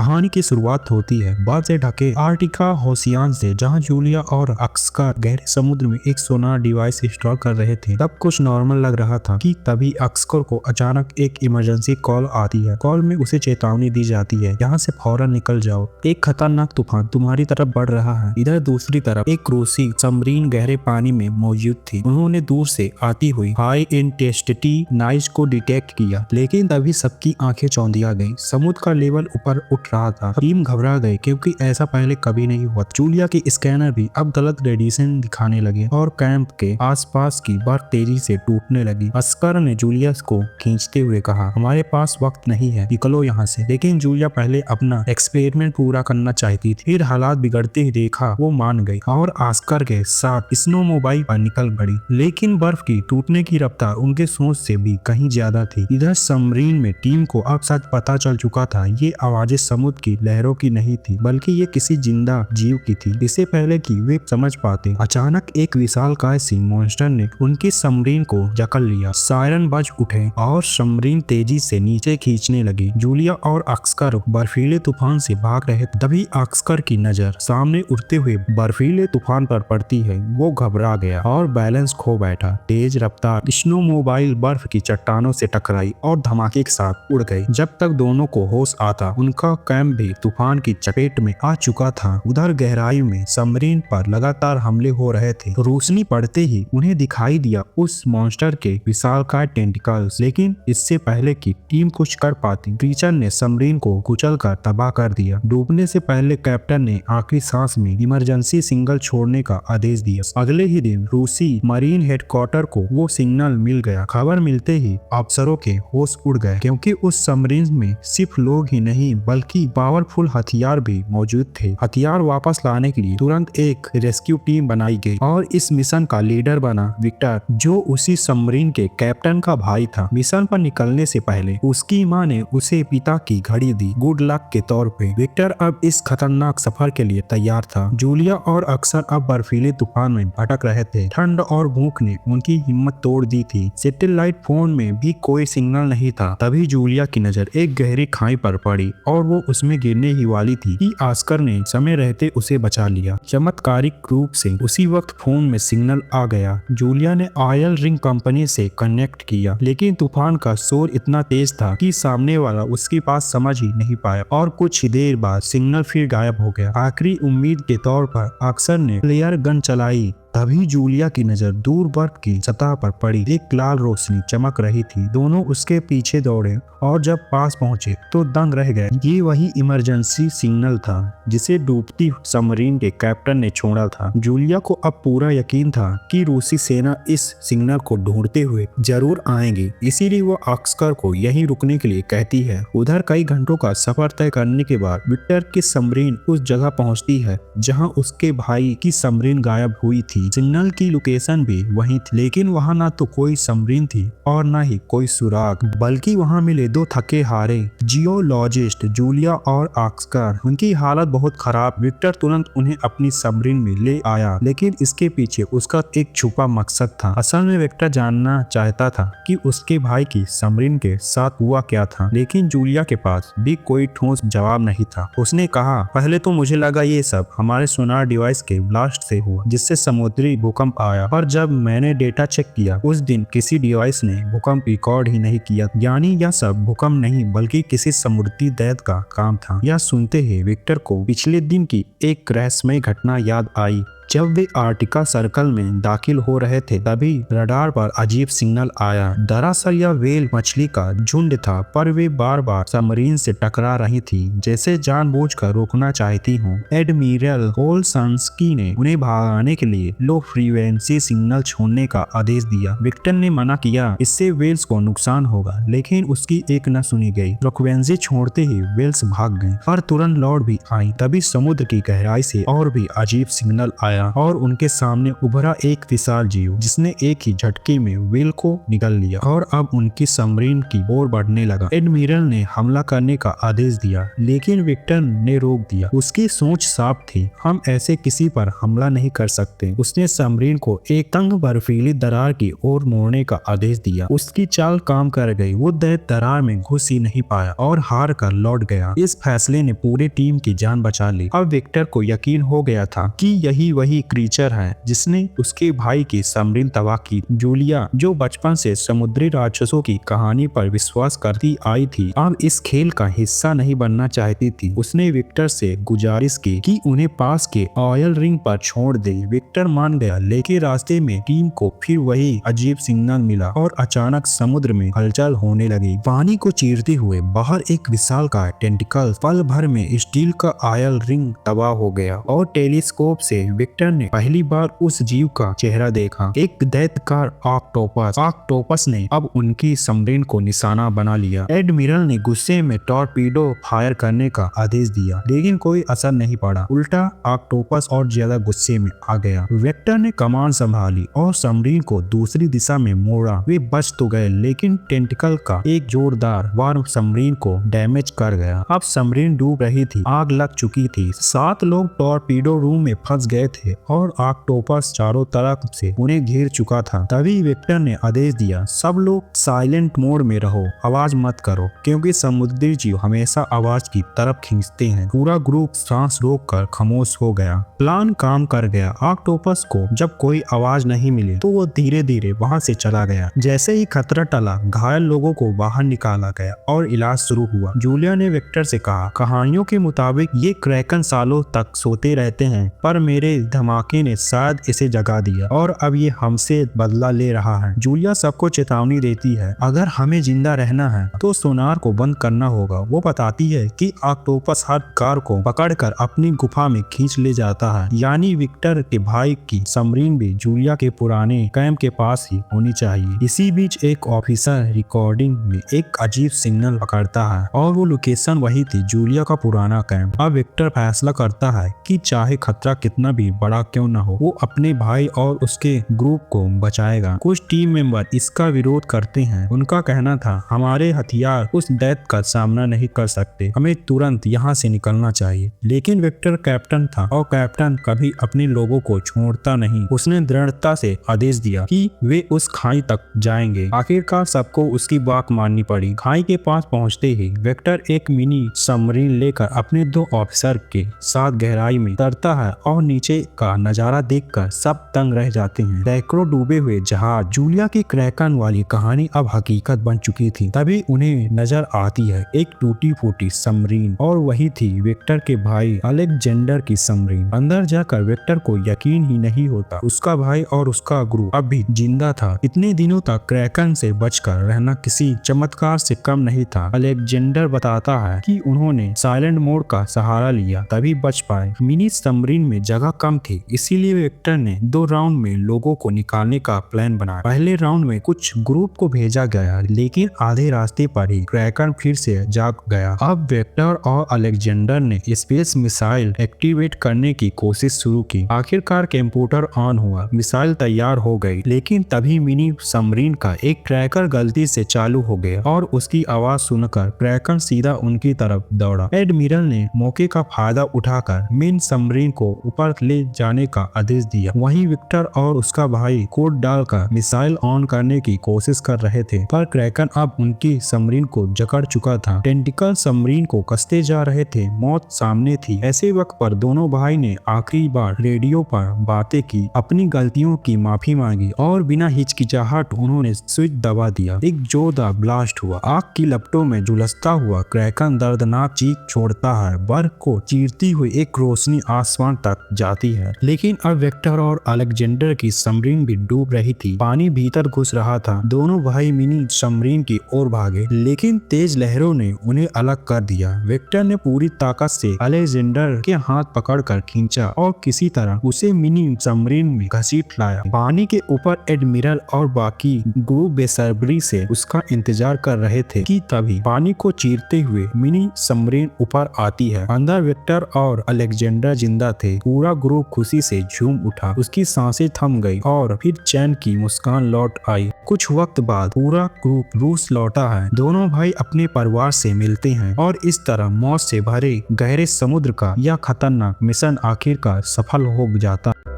कहानी की शुरुआत होती है बर्फ से ढके आर्टिका ओशियन से, जहां जूलिया और ऑस्कर गहरे समुद्र में एक सोनार डिवाइस इंस्टॉल कर रहे थे। तब कुछ नॉर्मल लग रहा था कि तभी ऑस्कर को अचानक एक इमरजेंसी कॉल आती है। कॉल में उसे चेतावनी दी जाती है, यहाँ से फौरन निकल जाओ, एक खतरनाक तूफान तुम्हारी तरफ बढ़ रहा है। इधर दूसरी तरफ एक रूसी सबमरीन गहरे पानी में मौजूद थी। उन्होंने दूर से आती हुई हाई इंटेंसिटी नॉइज को डिटेक्ट किया, लेकिन तभी सबकी आंखें चौंधिया गई। समुद्र का लेवल ऊपर उठ रहा था। टीम घबरा गए क्योंकि ऐसा पहले कभी नहीं हुआ। जूलिया के स्कैनर भी अब गलत रेडिएशन दिखाने लगे और कैंप के आसपास की बर्फ तेजी से टूटने लगी। ऑस्कर ने जूलिया को खींचते हुए कहा, हमारे पास वक्त नहीं है, निकलो यहाँ से। लेकिन जूलिया पहले अपना एक्सपेरिमेंट पूरा करना चाहती थी। फिर हालात बिगड़ते ही देखा वो मान गई और ऑस्कर के साथ स्नोमोबाइल पर निकल पड़ी। लेकिन बर्फ की टूटने की रफ्तार उनके सोच से भी कहीं ज्यादा थी। इधर सबमरीन में टीम को अब सच पता चल चुका था। ये आवाजें समुद्र की लहरों की नहीं थी, बल्कि ये किसी जिंदा जीव की थी। इससे पहले कि वे समझ पाते, अचानक एक विशालकाय सी मॉन्स्टर ने उनकी सबमरीन को जकड़ लिया। सायरन बज उठे और सबमरीन तेजी से नीचे खींचने लगी। जूलिया और ऑस्कर बर्फीले तूफान से भाग रहे थे। तभी ऑस्कर की नजर सामने उड़ते हुए बर्फीले तूफान पर पड़ती है। वो घबरा गया और बैलेंस खो बैठा। तेज रफ्तार स्नोमोबाइल बर्फ की चट्टानों से टकराई और धमाके के साथ उड़ गई। जब तक दोनों को होश आता, उनका कैंप भी तूफान की चपेट में आ चुका था। उधर गहराई में सबमरीन पर लगातार हमले हो रहे थे। रोशनी पड़ते ही उन्हें दिखाई दिया उस मॉन्स्टर के विशालकाय टेंटिकल्स। लेकिन इससे पहले कि टीम कुछ कर पाती, क्रीचर ने सबमरीन को कुचलकर तबाह कर दिया। डूबने से पहले कैप्टन ने आखिरी सांस में इमरजेंसी सिग्नल छोड़ने का आदेश दिया। अगले ही दिन रूसी मरीन हेडक्वार्टर को वो सिग्नल मिल गया। खबर मिलते ही अफसरों के होश उड़ गए, क्योंकि उस सबमरीन में सिर्फ लोग ही नहीं बल्कि पावरफुल हथियार भी मौजूद थे। हथियार वापस लाने के लिए तुरंत एक रेस्क्यू टीम बनाई गई और इस मिशन का लीडर बना विक्टर, जो उसी सबमरीन के कैप्टन का भाई था। मिशन पर निकलने से पहले उसकी मां ने उसे पिता की घड़ी दी, गुड लक के तौर पे। विक्टर अब इस खतरनाक सफर के लिए तैयार था। जूलिया और अक्सर अब बर्फीले तूफान में भटक रहे थे। ठंड और भूख ने उनकी हिम्मत तोड़ दी थी। सैटेलाइट फोन में भी कोई सिग्नल नहीं था। तभी जूलिया की नजर एक गहरी खाई पर पड़ी और वो उसमें गिरने ही वाली थी कि ऑस्कर ने समय रहते उसे बचा लिया। चमत्कारिक रूप से उसी वक्त फोन में सिग्नल आ गया। जूलिया ने ऑयल रिंग कंपनी से कनेक्ट किया, लेकिन तूफान का शोर इतना तेज था कि सामने वाला उसकी बात समझ ही नहीं पाया और कुछ ही देर बाद सिग्नल फिर गायब हो गया। आखिरी उम्मीद के तौर पर ऑस्कर ने फ्लेयर गन चलाई। तभी जूलिया की नजर दूर बर्फ की सतह पर पड़ी। एक लाल रोशनी चमक रही थी। दोनों उसके पीछे दौड़े और जब पास पहुंचे तो दंग रह गए। ये वही इमरजेंसी सिग्नल था जिसे डूबती सबमरीन के कैप्टन ने छोड़ा था। जूलिया को अब पूरा यकीन था कि रूसी सेना इस सिग्नल को ढूंढते हुए जरूर आएंगी, इसीलिए वो ऑस्कर को यहीं रुकने के लिए कहती है। उधर कई घंटों का सफर तय करने के बाद विक्टर की सबमरीन उस जगह पहुंचती है जहां उसके भाई की सबमरीन गायब हुई थी। सिग्नल की लोकेशन भी वहीं थी, लेकिन वहां ना तो कोई सबमरीन थी और ना ही कोई सुराग, बल्कि वहां मिले दो थके हारे जियोलॉजिस्ट जूलिया और ऑस्कर। उनकी हालत बहुत खराब। विक्टर तुरंत उन्हें अपनी सबमरीन में ले आया, लेकिन इसके पीछे उसका एक छुपा मकसद था। असल में विक्टर जानना चाहता था कि उसके भाई की सबमरीन के साथ हुआ क्या था, लेकिन जूलिया के पास भी कोई ठोस जवाब नहीं था। उसने कहा, पहले तो मुझे लगा ये सब हमारे सोनार डिवाइस के ब्लास्ट से हुआ, जिससे समुद्री भूकंप आया, पर जब मैंने डेटा चेक किया उस दिन किसी डिवाइस ने भूकंप रिकॉर्ड ही नहीं किया। यानी यह सब भूकंप नहीं बल्कि किसी समुद्री दैत्य का काम था। यह सुनते ही विक्टर को पिछले दिन की एक रहस्यमय घटना याद आई। जब वे आर्टिका सर्कल में दाखिल हो रहे थे, तभी रडार पर अजीब सिग्नल आया। दरअसल यह व्हेल मछली का झुंड था, पर वे बार बार सबमरीन से टकरा रही थी, जैसे जानबूझकर रोकना चाहती हूँ। एडमिरल ओल्सनस्की ने उन्हें भगाने के लिए लो फ्रीक्वेंसी सिग्नल छोड़ने का आदेश दिया। विक्टर ने मना किया, इससे व्हेल्स को नुकसान होगा, लेकिन उसकी एक न सुनी गई। फ्रीक्वेंसी छोड़ते ही व्हेल्स भाग गए, पर तुरंत लौट भी आई। तभी समुद्र की गहराई से और भी अजीब सिग्नल आया। आया और उनके सामने उभरा एक विशाल जीव जिसने एक ही झटके में व्हेल को निगल लिया और अब उनकी सबमरीन की ओर बढ़ने लगा। एडमिरल ने हमला करने का आदेश दिया लेकिन विक्टर ने रोक दिया। उसकी सोच साफ थी, हम ऐसे किसी पर हमला नहीं कर सकते। उसने सबमरीन को एक तंग बर्फीली दरार की ओर मोड़ने का आदेश दिया। उसकी चाल काम कर गई। वो दैत्य दरार में घुस ही नहीं पाया और हार कर लौट गया। इस फैसले ने पूरी टीम की जान बचा ली। अब विक्टर को यकीन हो गया था कि यही वही क्रीचर है जिसने उसके भाई की सबमरीन तबाह की। जूलिया जो बचपन से समुद्री राक्षसों की कहानी पर विश्वास करती आई थी, अब इस खेल का हिस्सा नहीं बनना चाहती थी। उसने विक्टर से गुजारिश की कि उन्हें पास के ऑयल रिंग पर छोड़ दे। विक्टर मान गया लेकिन रास्ते में टीम को फिर वही अजीब सिग्नल मिला और अचानक समुद्र में हलचल होने लगी। पानी को चीरते हुए बाहर एक विशालकाय टेंटिकल पल भर में स्टील का ऑयल रिंग तबाह हो गया और टेलीस्कोप से विक्टर ने पहली बार उस जीव का चेहरा देखा, एक दैत्यकार ऑक्टोपस। ऑक्टोपस ने अब उनकी सबमरीन को निशाना बना लिया। एडमिरल ने गुस्से में टॉर्पीडो फायर करने का आदेश दिया लेकिन कोई असर नहीं पड़ा। उल्टा ऑक्टोपस और ज्यादा गुस्से में आ गया। विक्टर ने कमान संभाली और सबमरीन को दूसरी दिशा में मोड़ा। वे बच तो गए लेकिन टेंटिकल का एक जोरदार वार सबमरीन को डैमेज कर गया। अब सबमरीन डूब रही थी, आग लग चुकी थी। 7 लोग टॉर्पीडो रूम में फंस गए थे और ऑक्टोपस चारों तरफ से उन्हें घेर चुका था। तभी विक्टर ने आदेश दिया, सब लोग साइलेंट मोड में रहो, आवाज मत करो क्योंकि समुद्री जीव हमेशा आवाज की तरफ खींचते हैं। पूरा ग्रुप सांस रोककर खामोश हो गया। प्लान काम कर गया। ऑक्टोपस को जब कोई आवाज नहीं मिली तो वो धीरे धीरे वहां से चला गया। जैसे ही खतरा टला, घायल लोगों को बाहर निकाला गया और इलाज शुरू हुआ। जूलिया ने विक्टर से कहा, कहानियों के मुताबिक ये क्रैकन सालों तक सोते रहते हैं पर मेरे धमाके ने शायद इसे जगा दिया और अब ये हमसे बदला ले रहा है। जूलिया सबको चेतावनी देती है, अगर हमें जिंदा रहना है तो सोनार को बंद करना होगा। वो बताती है कि ऑक्टोपस हर कार को पकड़कर अपनी गुफा में खींच ले जाता है, यानी विक्टर के भाई की सबमरीन भी जूलिया के पुराने कैंप के पास ही होनी चाहिए। इसी बीच एक ऑफिसर रिकॉर्डिंग में एक अजीब सिग्नल पकड़ता है और वो लोकेशन वही थी, जूलिया का पुराना कैंप। अब विक्टर फैसला करता है कि चाहे खतरा कितना भी बड़ा क्यों न हो, वो अपने भाई और उसके ग्रुप को बचाएगा। कुछ टीम मेंबर इसका विरोध करते हैं। उनका कहना था, हमारे हथियार उस दैत्य का सामना नहीं कर सकते, हमें तुरंत यहाँ से निकलना चाहिए। लेकिन विक्टर कैप्टन था और कैप्टन कभी अपने लोगों को छोड़ता नहीं। उसने दृढ़ता से आदेश दिया कि वे उस खाई तक जाएंगे। आखिरकार सबको उसकी बात माननी पड़ी। खाई के पास पहुंचते ही विक्टर एक मिनी सबमरीन लेकर अपने 2 ऑफिसर के साथ गहराई में उतरता है और नीचे का नजारा देखकर सब तंग रह जाते हैं। सैकड़ों डूबे हुए जहाज। जूलिया की क्रैकन वाली कहानी अब हकीकत बन चुकी थी। तभी उन्हें नजर आती है एक टूटी फूटी सबमरीन और वही थी विक्टर के भाई अलेक्जेंडर की सबमरीन। अंदर जाकर विक्टर को यकीन ही नहीं होता, उसका भाई और उसका ग्रुप अब भी जिंदा था। इतने दिनों तक क्रैकन से बचकर रहना किसी चमत्कार से कम नहीं था। अलेक्जेंडर बताता है कि उन्होंने साइलेंट मोड का सहारा लिया तभी बच पाए। मिनी सबमरीन में जगह कम थी, इसीलिए विक्टर ने 2 राउंड में लोगों को निकालने का प्लान बनाया। पहले राउंड में कुछ ग्रुप को भेजा गया लेकिन आधे रास्ते पर ही क्रैकन फिर से जाग गया। अब विक्टर और अलेक्जेंडर ने स्पेस मिसाइल एक्टिवेट करने की कोशिश शुरू की। आखिरकार कंप्यूटर ऑन हुआ, मिसाइल तैयार हो गई, लेकिन तभी मिनी सबमरीन का एक क्रैकर गलती से चालू हो गया और उसकी आवाज सुनकर क्रैकन सीधा उनकी तरफ दौड़ा। एडमिरल ने मौके का फायदा उठाकर मिनी सबमरीन को ऊपर ले जाने का आदेश दिया। वहीं विक्टर और उसका भाई कोड डालकर मिसाइल ऑन करने की कोशिश कर रहे थे पर क्रैकन अब उनकी सबमरीन को जकड़ चुका था। टेंटिकल सबमरीन को कसते जा रहे थे, मौत सामने थी। ऐसे वक्त पर दोनों भाई ने आखिरी बार रेडियो पर बातें की, अपनी गलतियों की माफी मांगी और बिना हिचकिचाहट उन्होंने स्विच दबा दिया। एक जोरदार ब्लास्ट हुआ। आग की लपटों में झुलसता हुआ क्रैकन दर्दनाक चीख छोड़ता है। बर्फ को चीरती हुई एक रोशनी आसमान तक जाती है। लेकिन अब विक्टर और अलेक्जेंडर की सबमरीन भी डूब रही थी। पानी भीतर घुस रहा था। दोनों भाई मिनी सबमरीन की ओर भागे लेकिन तेज लहरों ने उन्हें अलग कर दिया। विक्टर ने पूरी ताकत से अलेक्जेंडर के हाथ पकड़कर खींचा और किसी तरह उसे मिनी सबमरीन में घसीट लाया। पानी के ऊपर एडमिरल और बाकी ग्रुप बेसब्री से उसका इंतजार कर रहे थे कि तभी पानी को चीरते हुए मिनी सबमरीन ऊपर आती है। अंदर विक्टर और अलेक्जेंडर जिंदा थे। पूरा ग्रुप खुशी से झूम उठा। उसकी सांसें थम गई और फिर चैन की मुस्कान लौट आई। कुछ वक्त बाद पूरा ग्रुप रूस लौटा है। दोनों भाई अपने परिवार से मिलते हैं और इस तरह मौत से भरे गहरे समुद्र का यह खतरनाक मिशन आखिरकार सफल हो जाता है।